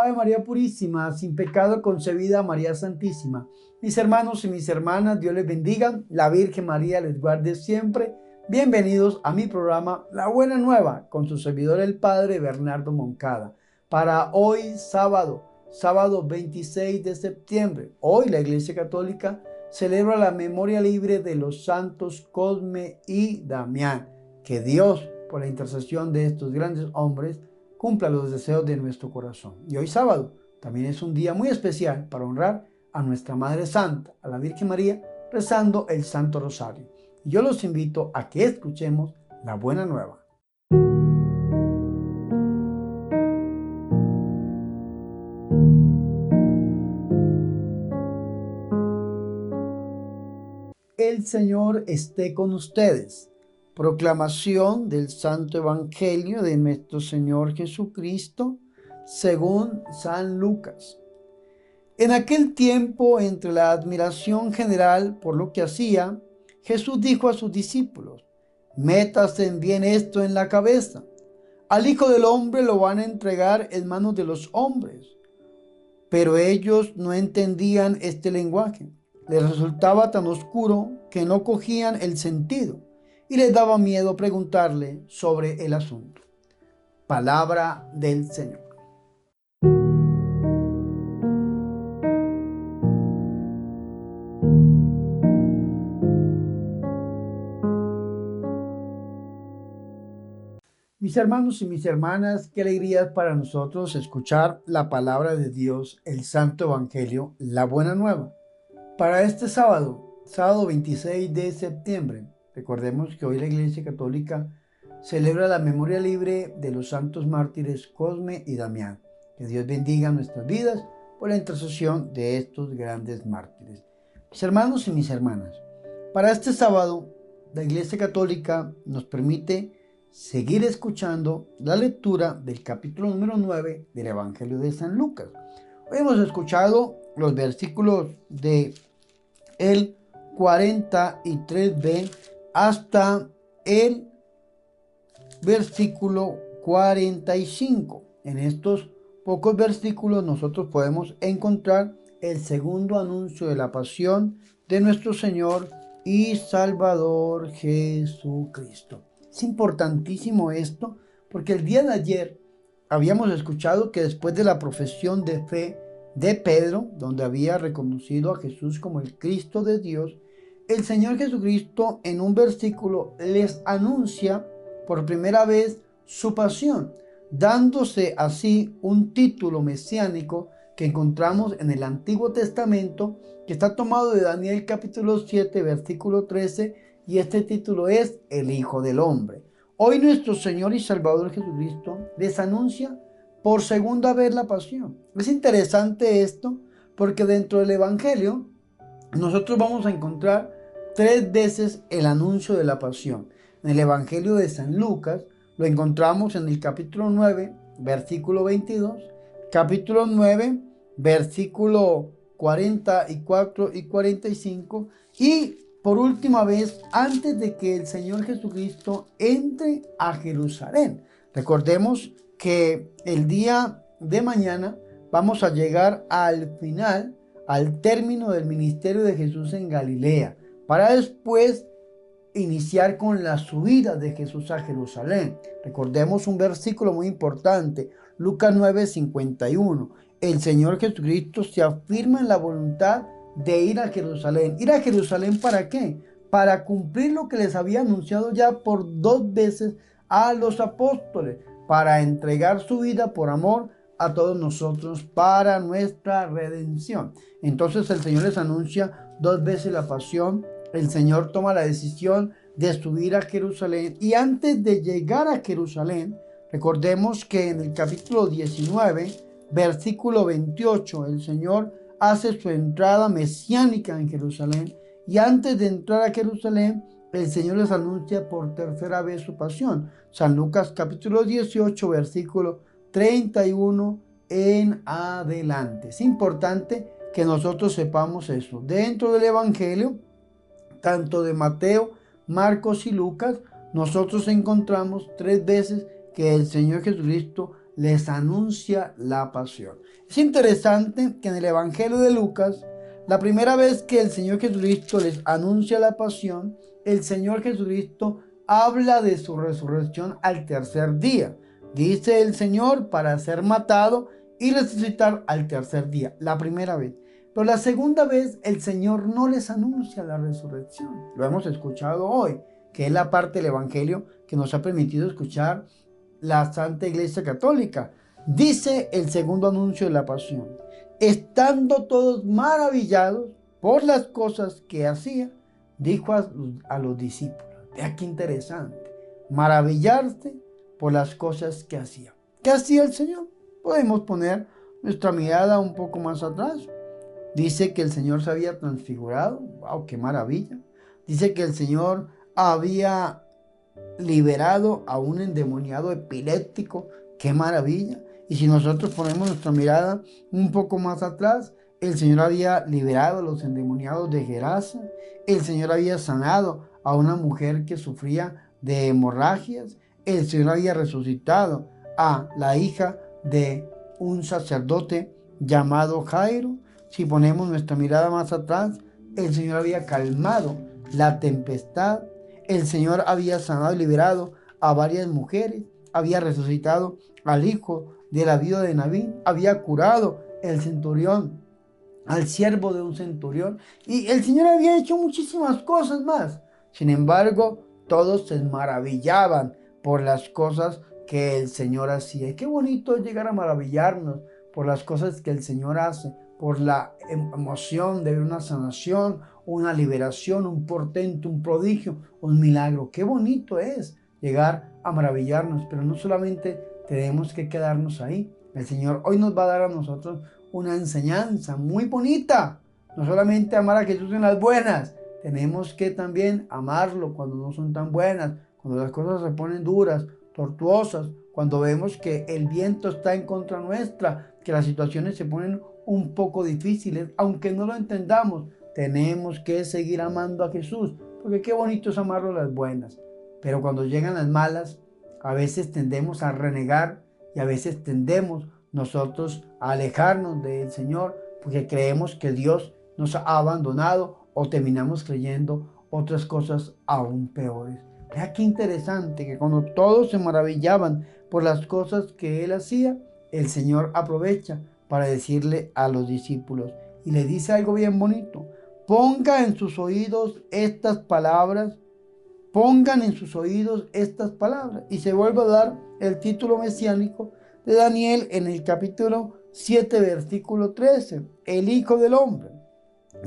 Ave María Purísima, sin pecado concebida, María Santísima. Mis hermanos y mis hermanas, Dios les bendiga, la Virgen María les guarde siempre. Bienvenidos a mi programa La Buena Nueva, con su servidor el Padre Bernardo Moncada. Para hoy sábado 26 de septiembre, hoy la Iglesia Católica celebra la memoria libre de los santos Cosme y Damián. Que Dios, por la intercesión de estos grandes hombres, cumpla los deseos de nuestro corazón. Y hoy sábado también es un día muy especial para honrar a nuestra Madre Santa, a la Virgen María, rezando el Santo Rosario. Y yo los invito a que escuchemos la Buena Nueva. El Señor esté con ustedes. Proclamación del Santo Evangelio de nuestro Señor Jesucristo según San Lucas. En aquel tiempo, entre la admiración general por lo que hacía, Jesús dijo a sus discípulos: métanse bien esto en la cabeza. Al Hijo del Hombre lo van a entregar en manos de los hombres. Pero ellos no entendían este lenguaje. Les resultaba tan oscuro que no cogían el sentido y les daba miedo preguntarle sobre el asunto. Palabra del Señor. Mis hermanos y mis hermanas, qué alegría para nosotros escuchar la palabra de Dios, el Santo Evangelio, la Buena Nueva. Para este sábado 26 de septiembre, recordemos que hoy la Iglesia Católica celebra la memoria libre de los santos mártires Cosme y Damián. Que Dios bendiga nuestras vidas por la intercesión de estos grandes mártires. Mis hermanos y mis hermanas, para este sábado la Iglesia Católica nos permite seguir escuchando la lectura del capítulo número 9 del Evangelio de San Lucas. Hoy hemos escuchado los versículos de el 43b hasta el versículo 45. En estos pocos versículos nosotros podemos encontrar el segundo anuncio de la pasión de nuestro Señor y Salvador Jesucristo. Es importantísimo esto porque el día de ayer habíamos escuchado que después de la profesión de fe de Pedro, donde había reconocido a Jesús como el Cristo de Dios, el Señor Jesucristo en un versículo les anuncia por primera vez su pasión, dándose así un título mesiánico que encontramos en el Antiguo Testamento, que está tomado de Daniel capítulo 7, versículo 13, y este título es el Hijo del Hombre. Hoy nuestro Señor y Salvador Jesucristo les anuncia por segunda vez la pasión. Es interesante esto porque dentro del Evangelio nosotros vamos a encontrar 3 veces el anuncio de la pasión. En el Evangelio de San Lucas lo encontramos en el capítulo 9, versículo 22, capítulo 9, versículo 44 y 45, y por última vez antes de que el Señor Jesucristo entre a Jerusalén. Recordemos que el día de mañana vamos a llegar al final, al término del ministerio de Jesús en Galilea, para después iniciar con la subida de Jesús a Jerusalén. Recordemos un versículo muy importante, Lucas 9:51. El Señor Jesucristo se afirma en la voluntad de ir a Jerusalén. ¿Ir a Jerusalén para qué? Para cumplir lo que les había anunciado ya por 2 veces a los apóstoles, para entregar su vida por amor a todos nosotros para nuestra redención. Entonces el Señor les anuncia 2 veces la pasión. El Señor toma la decisión de subir a Jerusalén, y antes de llegar a Jerusalén, recordemos que en el capítulo 19, versículo 28, el Señor hace su entrada mesiánica en Jerusalén, y antes de entrar a Jerusalén, el Señor les anuncia por tercera vez su pasión. San Lucas capítulo 18, versículo 31 en adelante. Es importante que nosotros sepamos eso. Dentro del Evangelio, tanto de Mateo, Marcos y Lucas, nosotros encontramos 3 veces que el Señor Jesucristo les anuncia la pasión. Es interesante que en el Evangelio de Lucas, la primera vez que el Señor Jesucristo les anuncia la pasión, el Señor Jesucristo habla de su resurrección al tercer día. Dice el Señor para ser matado y resucitar al tercer día, la primera vez. Pero la segunda vez el Señor no les anuncia la resurrección. Lo hemos escuchado hoy, que es la parte del Evangelio que nos ha permitido escuchar la Santa Iglesia Católica. Dice el segundo anuncio de la pasión: estando todos maravillados por las cosas que hacía, dijo a los discípulos. Vea qué interesante. Maravillarse por las cosas que hacía. ¿Qué hacía el Señor? Podemos poner nuestra mirada un poco más atrás. Dice que el Señor se había transfigurado. ¡Wow! ¡Qué maravilla! Dice que el Señor había liberado a un endemoniado epiléptico. ¡Qué maravilla! Y si nosotros ponemos nuestra mirada un poco más atrás, el Señor había liberado a los endemoniados de Gerasa. El Señor había sanado a una mujer que sufría de hemorragias. El Señor había resucitado a la hija de un sacerdote llamado Jairo. Si ponemos nuestra mirada más atrás, el Señor había calmado la tempestad. El Señor había sanado y liberado a varias mujeres. Había resucitado al hijo de la viuda de Navín. Había curado el centurión, al siervo de un centurión. Y el Señor había hecho muchísimas cosas más. Sin embargo, todos se maravillaban por las cosas que el Señor hacía. Y qué bonito es llegar a maravillarnos por las cosas que el Señor hace, por la emoción de ver una sanación, una liberación, un portento, un prodigio, un milagro. Qué bonito es llegar a maravillarnos, pero no solamente tenemos que quedarnos ahí. El Señor hoy nos va a dar a nosotros una enseñanza muy bonita. No solamente amar a Jesús en las buenas, tenemos que también amarlo cuando no son tan buenas, cuando las cosas se ponen duras, tortuosas, cuando vemos que el viento está en contra nuestra, que las situaciones se ponen un poco difíciles, aunque no lo entendamos, tenemos que seguir amando a Jesús, porque qué bonito es amarlo las buenas. Pero cuando llegan las malas, a veces tendemos a renegar y a veces tendemos nosotros a alejarnos del Señor porque creemos que Dios nos ha abandonado o terminamos creyendo otras cosas aún peores. Vea qué interesante que cuando todos se maravillaban por las cosas que Él hacía, el Señor aprovecha para decirle a los discípulos y le dice algo bien bonito: ponga en sus oídos estas palabras, pongan en sus oídos estas palabras. Y se vuelve a dar el título mesiánico de Daniel en el capítulo 7, versículo 13. El Hijo del Hombre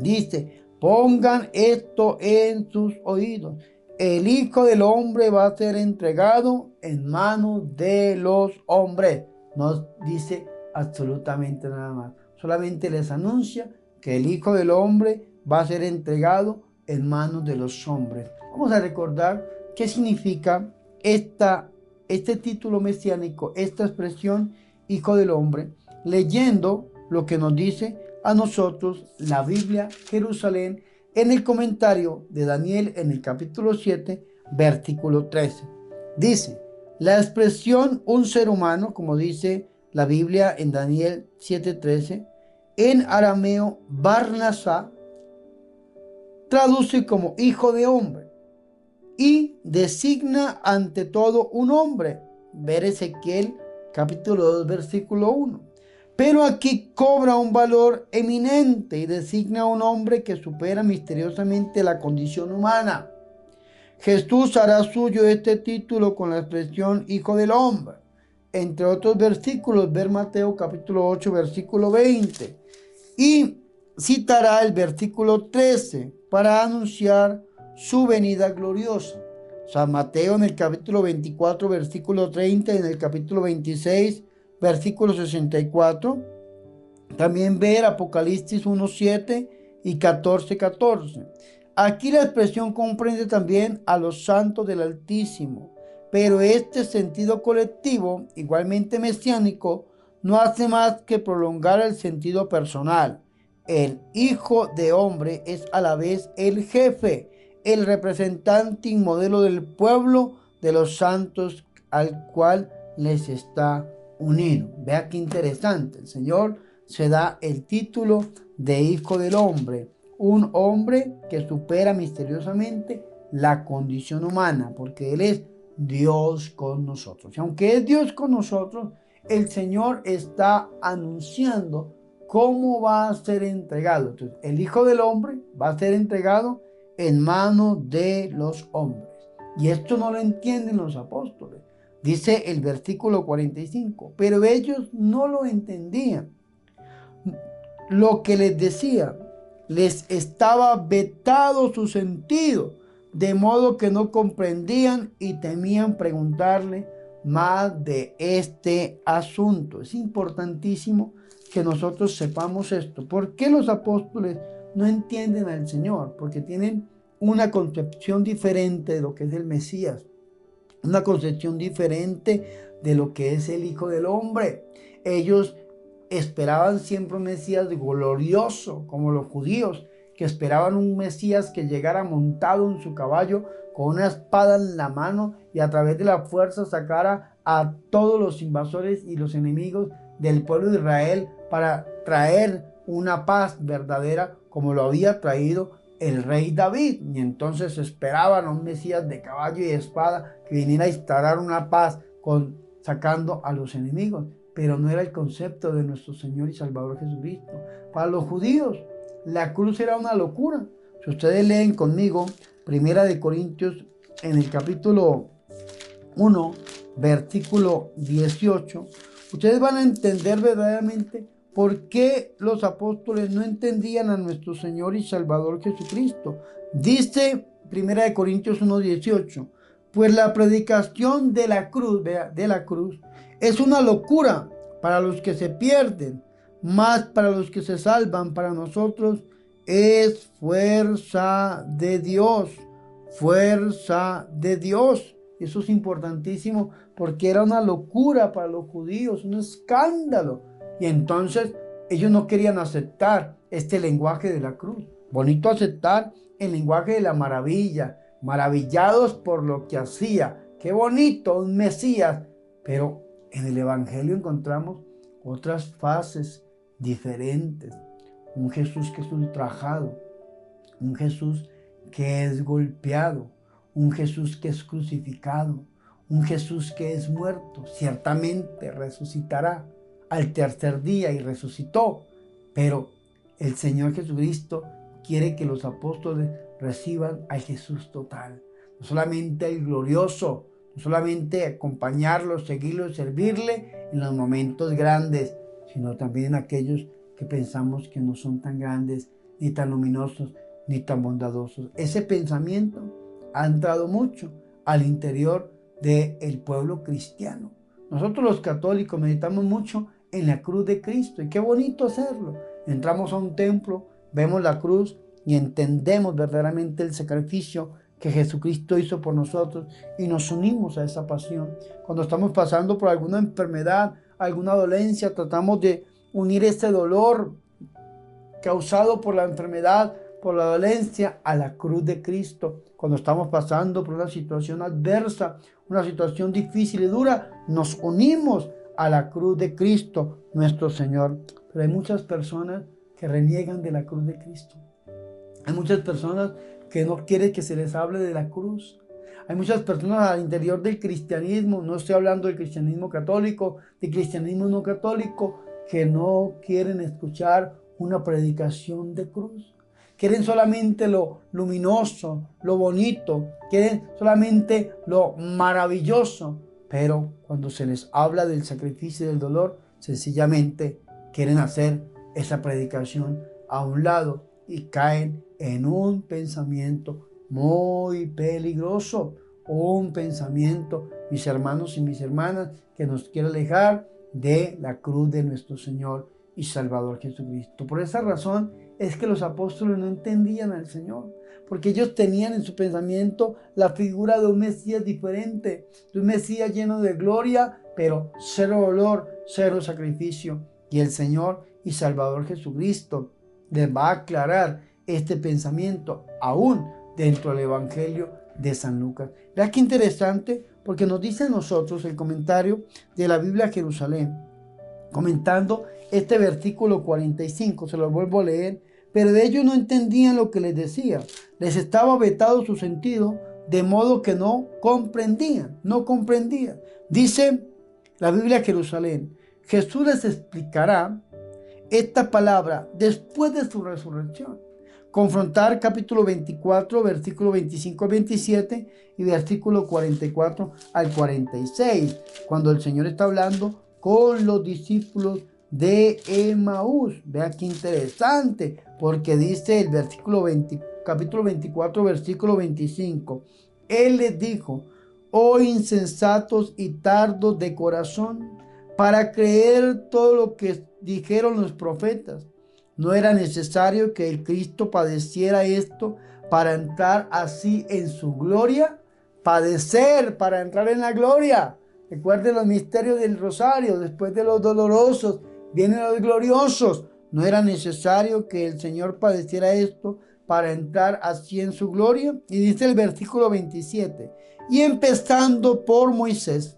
dice: pongan esto en sus oídos. El Hijo del Hombre va a ser entregado en manos de los hombres. No dice absolutamente nada más. Solamente les anuncia que el Hijo del Hombre va a ser entregado en manos de los hombres. Vamos a recordar qué significa este título mesiánico, esta expresión Hijo del Hombre, leyendo lo que nos dice a nosotros la Biblia Jerusalén en el comentario de Daniel en el capítulo 7, versículo 13. Dice: la expresión un ser humano, como dice la Biblia en Daniel 7:13, en arameo Barnasá, traduce como hijo de hombre y designa ante todo un hombre. Ver Ezequiel capítulo 2 versículo 1. Pero aquí cobra un valor eminente y designa a un hombre que supera misteriosamente la condición humana. Jesús hará suyo este título con la expresión Hijo del Hombre. Entre otros versículos, ver Mateo capítulo 8 versículo 20. Y citará el versículo 13 para anunciar su venida gloriosa. San Mateo en el capítulo 24 versículo 30 y en el capítulo 26 versículo 64. También ver Apocalipsis 1:7 y 14:14. Aquí la expresión comprende también a los santos del Altísimo, pero este sentido colectivo, igualmente mesiánico, no hace más que prolongar el sentido personal. El Hijo de Hombre es a la vez el jefe, el representante y modelo del pueblo de los santos al cual les está unido. Vea qué interesante. El Señor se da el título de Hijo del Hombre, un hombre que supera misteriosamente la condición humana, porque Él es Dios con nosotros. Y aunque es Dios con nosotros, el Señor está anunciando cómo va a ser entregado. Entonces, el Hijo del Hombre va a ser entregado en manos de los hombres. Y esto no lo entienden los apóstoles. Dice el versículo 45, pero ellos no lo entendían. Lo que les decía les estaba vetado su sentido, de modo que no comprendían y temían preguntarle más de este asunto. Es importantísimo que nosotros sepamos esto. ¿Por qué los apóstoles no entienden al Señor? Porque tienen una concepción diferente de lo que es el Mesías, una concepción diferente de lo que es el Hijo del Hombre. Ellos esperaban siempre un Mesías glorioso, como los judíos, que esperaban un Mesías que llegara montado en su caballo con una espada en la mano y a través de la fuerza sacara a todos los invasores y los enemigos del pueblo de Israel para traer una paz verdadera como lo había traído el rey David. Y entonces esperaban a un Mesías de caballo y espada que viniera a instaurar una paz sacando a los enemigos. Pero no era el concepto de nuestro Señor y Salvador Jesucristo. Para los judíos, la cruz era una locura. Si ustedes leen conmigo, Primera de Corintios, en el capítulo 1, versículo 18, ustedes van a entender verdaderamente por qué los apóstoles no entendían a nuestro Señor y Salvador Jesucristo. Dice Primera de Corintios 1, 18, pues la predicación de la cruz, es una locura para los que se pierden, mas para los que se salvan, para nosotros es fuerza de Dios, fuerza de Dios. Eso es importantísimo porque era una locura para los judíos, un escándalo. Y entonces ellos no querían aceptar este lenguaje de la cruz. Bonito aceptar el lenguaje de la maravilla, maravillados por lo que hacía. Qué bonito, un Mesías. Pero en el Evangelio encontramos otras fases diferentes. Un Jesús que es ultrajado, un Jesús que es golpeado, un Jesús que es crucificado, un Jesús que es muerto. Ciertamente resucitará al tercer día y resucitó. Pero el Señor Jesucristo quiere que los apóstoles reciban al Jesús total. No solamente el glorioso, no solamente acompañarlo, seguirlo, servirle en los momentos grandes, sino también en aquellos que pensamos que no son tan grandes, ni tan luminosos, ni tan bondadosos. Ese pensamiento ha entrado mucho al interior del pueblo cristiano. Nosotros los católicos meditamos mucho en la cruz de Cristo y qué bonito hacerlo. Entramos a un templo, vemos la cruz y entendemos verdaderamente el sacrificio que Jesucristo hizo por nosotros y nos unimos a esa pasión. Cuando estamos pasando por alguna enfermedad, alguna dolencia, tratamos de unir ese dolor causado por la enfermedad, por la dolencia, a la cruz de Cristo. Cuando estamos pasando por una situación adversa, una situación difícil y dura, nos unimos a la cruz de Cristo, nuestro Señor. Pero hay muchas personas que reniegan de la cruz de Cristo. Hay muchas personas que no quieren que se les hable de la cruz. Hay muchas personas al interior del cristianismo, no estoy hablando del cristianismo católico, del cristianismo no católico, que no quieren escuchar una predicación de cruz. Quieren solamente lo luminoso, lo bonito, quieren solamente lo maravilloso, pero cuando se les habla del sacrificio y del dolor, sencillamente quieren hacer esa predicación a un lado y caen en un pensamiento muy peligroso, un pensamiento, mis hermanos y mis hermanas, que nos quiere alejar de la cruz de nuestro Señor y Salvador Jesucristo. Por esa razón es que los apóstoles no entendían al Señor, porque ellos tenían en su pensamiento la figura de un Mesías diferente, de un Mesías lleno de gloria, pero cero dolor, cero sacrificio. Y el Señor y Salvador Jesucristo les va a aclarar este pensamiento aún dentro del Evangelio de San Lucas. Vea qué interesante, porque nos dice a nosotros el comentario de la Biblia Jerusalén. comentando este versículo 45, se lo vuelvo a leer, pero ellos no entendían lo que les decía, les estaba vetado su sentido, de modo que no comprendían. Dice la Biblia Jerusalén, Jesús les explicará esta palabra después de su resurrección. Confrontar capítulo 24, versículo 25 al 27 y versículo 44 al 46, cuando el Señor está hablando con los discípulos de Emaús. Vea qué interesante, porque dice el capítulo 24, versículo 25. Él les dijo, oh insensatos y tardos de corazón, para creer todo lo que dijeron los profetas. ¿No era necesario que el Cristo padeciera esto para entrar así en su gloria? Padecer para entrar en la gloria. Recuerden los misterios del rosario. Después de los dolorosos vienen los gloriosos. ¿No era necesario que el Señor padeciera esto para entrar así en su gloria? Y dice el versículo 27. Y empezando por Moisés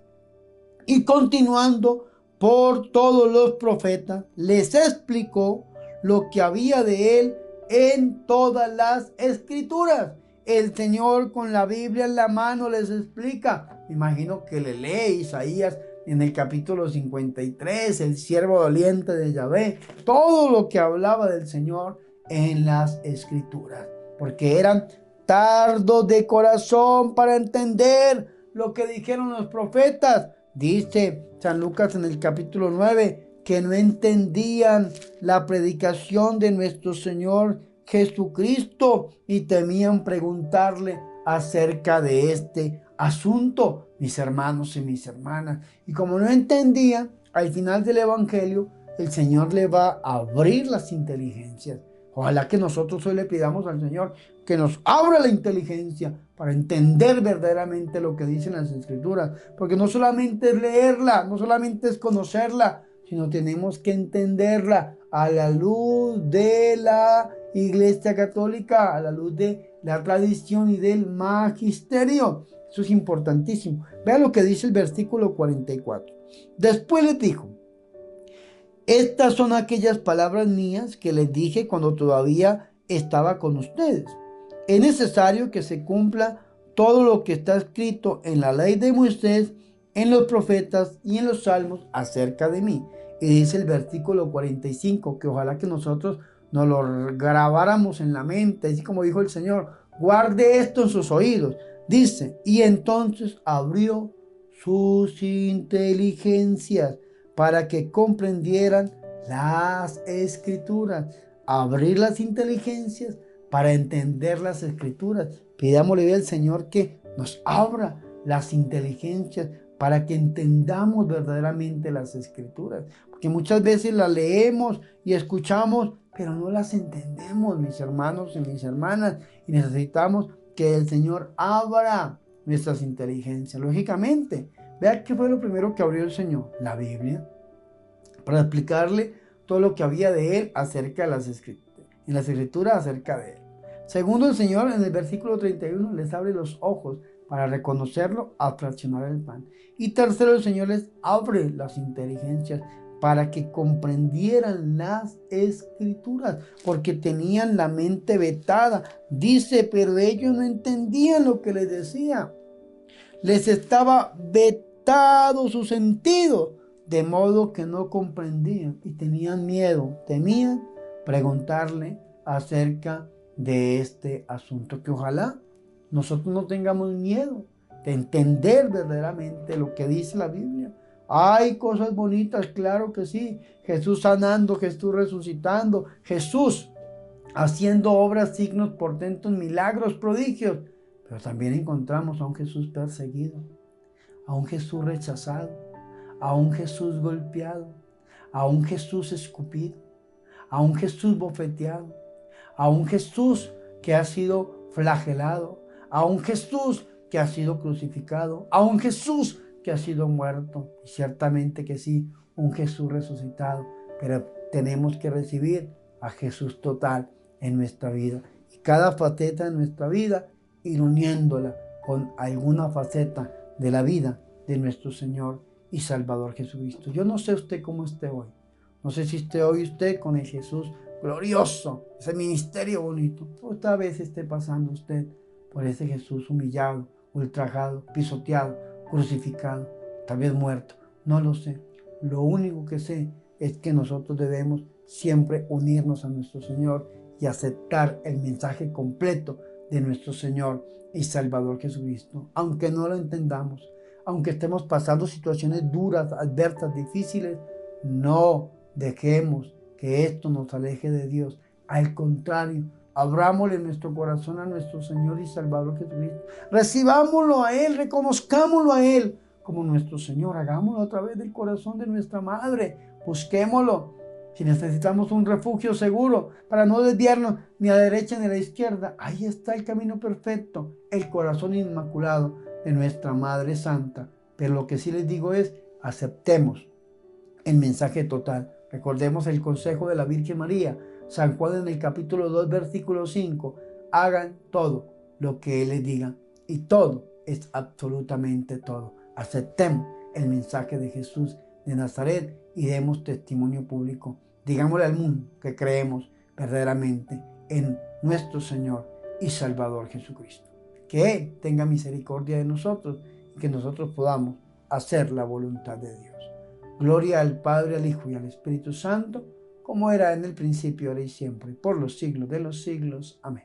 y continuando por todos los profetas, les explicó lo que había de él en todas las escrituras. El Señor con la Biblia en la mano les explica. Me imagino que le lee Isaías en el capítulo 53, el siervo doliente de Yahvé, todo lo que hablaba del Señor en las escrituras, porque eran tardos de corazón para entender lo que dijeron los profetas. Dice San Lucas en el capítulo 9 que no entendían la predicación de nuestro Señor Jesucristo y temían preguntarle acerca de este asunto, mis hermanos y mis hermanas. Y como no entendían, al final del Evangelio, el Señor le va a abrir las inteligencias. Ojalá que nosotros hoy le pidamos al Señor que nos abra la inteligencia para entender verdaderamente lo que dicen las Escrituras. Porque no solamente es leerla, no solamente es conocerla, sino tenemos que entenderla a la luz de la Iglesia Católica, a la luz de la tradición y del magisterio. Eso es importantísimo. Vean lo que dice el versículo 44. Después les dijo, estas son aquellas palabras mías que les dije cuando todavía estaba con ustedes. Es necesario que se cumpla todo lo que está escrito en la ley de Moisés, en los profetas y en los salmos acerca de mí. Y dice el versículo 45, que ojalá que nosotros nos lo grabáramos en la mente, así como dijo el Señor, guarde esto en sus oídos. Dice, y entonces abrió sus inteligencias para que comprendieran las escrituras. Abrir las inteligencias para entender las escrituras. Pidámosle al Señor que nos abra las inteligencias para que entendamos verdaderamente las escrituras. Porque muchas veces las leemos y escuchamos, pero no las entendemos, mis hermanos y mis hermanas. Y necesitamos que el Señor abra nuestras inteligencias. Lógicamente, vea qué fue lo primero que abrió el Señor, la Biblia, para explicarle todo lo que había de Él acerca de las escrituras, en las escrituras acerca de Él. Segundo, el Señor en el versículo 31 les abre los ojos para reconocerlo, a fraccionar el pan. Y tercero, el Señor les abre las inteligencias para que comprendieran las escrituras, porque tenían la mente vetada. Dice, pero ellos no entendían lo que les decía. Les estaba vetado su sentido, de modo que no comprendían y tenían miedo, temían preguntarle acerca de este asunto. Que ojalá nosotros no tengamos miedo de entender verdaderamente lo que dice la Biblia. Hay cosas bonitas, claro que sí. Jesús sanando, Jesús resucitando, Jesús haciendo obras, signos, portentos, milagros, prodigios. Pero también encontramos a un Jesús perseguido, a un Jesús rechazado, a un Jesús golpeado, a un Jesús escupido, a un Jesús bofeteado, a un Jesús que ha sido flagelado, a un Jesús que ha sido crucificado, a un Jesús que ha sido muerto. Y ciertamente que sí, un Jesús resucitado, pero tenemos que recibir a Jesús total en nuestra vida. Y cada faceta de nuestra vida, ir uniéndola con alguna faceta de la vida de nuestro Señor y Salvador Jesucristo. Yo no sé usted cómo esté hoy. No sé si esté hoy usted con el Jesús glorioso, ese ministerio bonito. O tal vez esté pasando usted por ese Jesús humillado, ultrajado, pisoteado, crucificado, tal vez muerto. No lo sé. Lo único que sé es que nosotros debemos siempre unirnos a nuestro Señor y aceptar el mensaje completo de nuestro Señor y Salvador Jesucristo. Aunque no lo entendamos, aunque estemos pasando situaciones duras, adversas, difíciles, no dejemos que esto nos aleje de Dios. Al contrario, abrámosle nuestro corazón a nuestro Señor y Salvador Jesucristo. Recibámoslo a Él, reconozcámoslo a Él como nuestro Señor. Hagámoslo a través del corazón de nuestra Madre. Busquémoslo. Si necesitamos un refugio seguro para no desviarnos ni a la derecha ni a la izquierda, ahí está el camino perfecto, el corazón inmaculado de nuestra Madre Santa. Pero lo que sí les digo es, aceptemos el mensaje total. Recordemos el consejo de la Virgen María, San Juan en el capítulo 2, versículo 5. Hagan todo lo que Él les diga. Y todo es absolutamente todo. Aceptemos el mensaje de Jesús de Nazaret y demos testimonio público. Digámosle al mundo que creemos verdaderamente en nuestro Señor y Salvador Jesucristo. Que Él tenga misericordia de nosotros y que nosotros podamos hacer la voluntad de Dios. Gloria al Padre, al Hijo y al Espíritu Santo, como era en el principio, ahora y siempre, por los siglos de los siglos. Amén.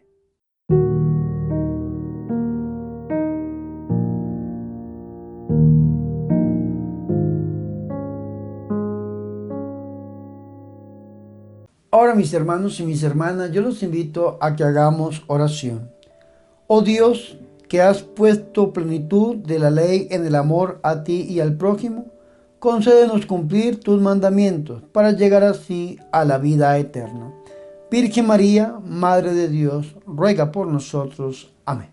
Ahora, mis hermanos y mis hermanas, yo los invito a que hagamos oración. Oh Dios, que has puesto plenitud de la ley en el amor a ti y al prójimo, concédenos cumplir tus mandamientos para llegar así a la vida eterna. Virgen María, Madre de Dios, ruega por nosotros. Amén.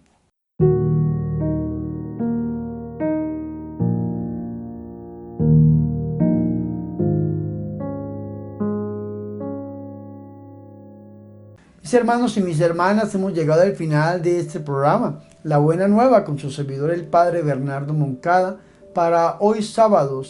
Mis hermanos y mis hermanas, hemos llegado al final de este programa, La Buena Nueva, con su servidor el Padre Bernardo Moncada, para hoy sábado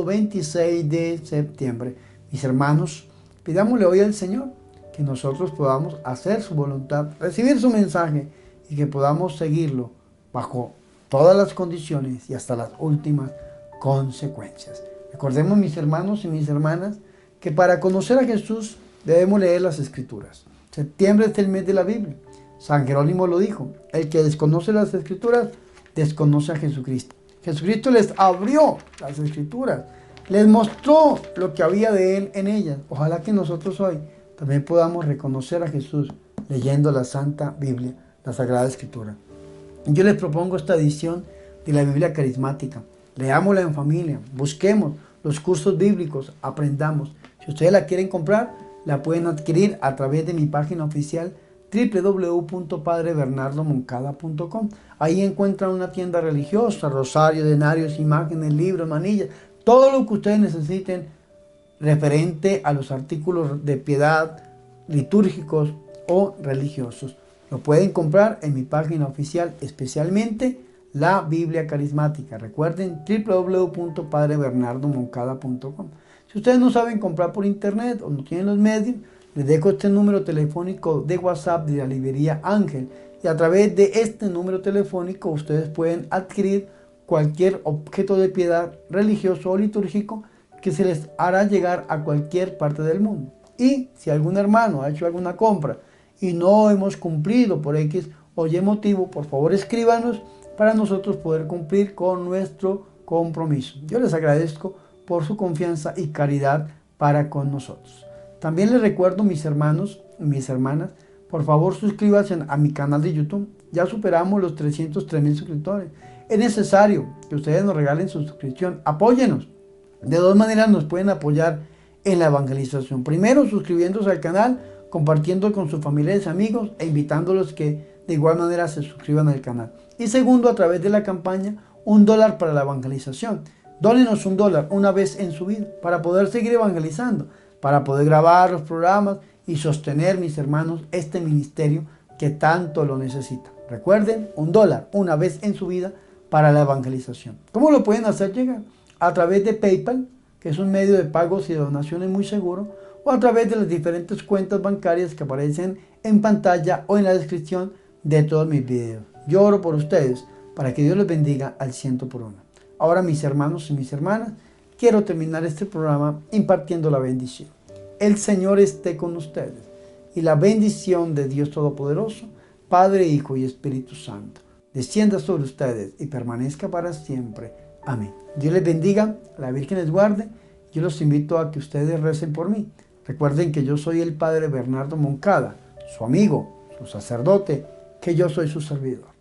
26 de septiembre. Mis hermanos, pidámosle hoy al Señor que nosotros podamos hacer su voluntad, recibir su mensaje y que podamos seguirlo bajo todas las condiciones y hasta las últimas consecuencias. Recordemos, mis hermanos y mis hermanas, que para conocer a Jesús debemos leer las Escrituras. Septiembre es el mes de la Biblia. San Jerónimo lo dijo: el que desconoce las Escrituras desconoce a Jesucristo. Jesucristo les abrió las Escrituras, les mostró lo que había de Él en ellas. Ojalá que nosotros hoy también podamos reconocer a Jesús leyendo la Santa Biblia, la Sagrada Escritura. Yo les propongo esta edición de la Biblia carismática. Leámosla en familia, busquemos los cursos bíblicos, aprendamos. Si ustedes la quieren comprar, la pueden adquirir a través de mi página oficial www.padrebernardomoncada.com. Ahí encuentran una tienda religiosa, rosario, denarios, imágenes, libros, manillas, todo lo que ustedes necesiten referente a los artículos de piedad litúrgicos o religiosos. Lo pueden comprar en mi página oficial, especialmente la Biblia carismática. Recuerden, www.padrebernardomoncada.com. Si ustedes no saben comprar por internet o no tienen los medios, les dejo este número telefónico de WhatsApp de la librería Ángel. Y a través de este número telefónico ustedes pueden adquirir cualquier objeto de piedad religioso o litúrgico que se les hará llegar a cualquier parte del mundo. Y si algún hermano ha hecho alguna compra y no hemos cumplido por X o Y motivo, por favor escríbanos para nosotros poder cumplir con nuestro compromiso. Yo les agradezco por su confianza y caridad para con nosotros. También les recuerdo, mis hermanos y mis hermanas, por favor suscríbanse a mi canal de YouTube. Ya superamos los 303,000 suscriptores. Es necesario que ustedes nos regalen su suscripción. Apóyenos. De dos maneras nos pueden apoyar en la evangelización. Primero, suscribiéndose al canal, compartiendo con sus familiares y amigos e invitándolos que de igual manera se suscriban al canal. Y segundo, a través de la campaña $1 para la evangelización. Dónenos $1 una vez en su vida para poder seguir evangelizando, para poder grabar los programas y sostener, mis hermanos, este ministerio que tanto lo necesita. Recuerden, $1 una vez en su vida para la evangelización. ¿Cómo lo pueden hacer llegar? a través de PayPal, que es un medio de pagos y donaciones muy seguro, o a través de las diferentes cuentas bancarias que aparecen en pantalla o en la descripción de todos mis videos. Yo oro por ustedes para que Dios les bendiga al 100%. Ahora, mis hermanos y mis hermanas, quiero terminar este programa impartiendo la bendición. El Señor esté con ustedes y la bendición de Dios Todopoderoso, Padre, Hijo y Espíritu Santo, descienda sobre ustedes y permanezca para siempre. Amén. Dios les bendiga, la Virgen les guarde. Yo los invito a que ustedes recen por mí. Recuerden que yo soy el Padre Bernardo Moncada, su amigo, su sacerdote, que yo soy su servidor.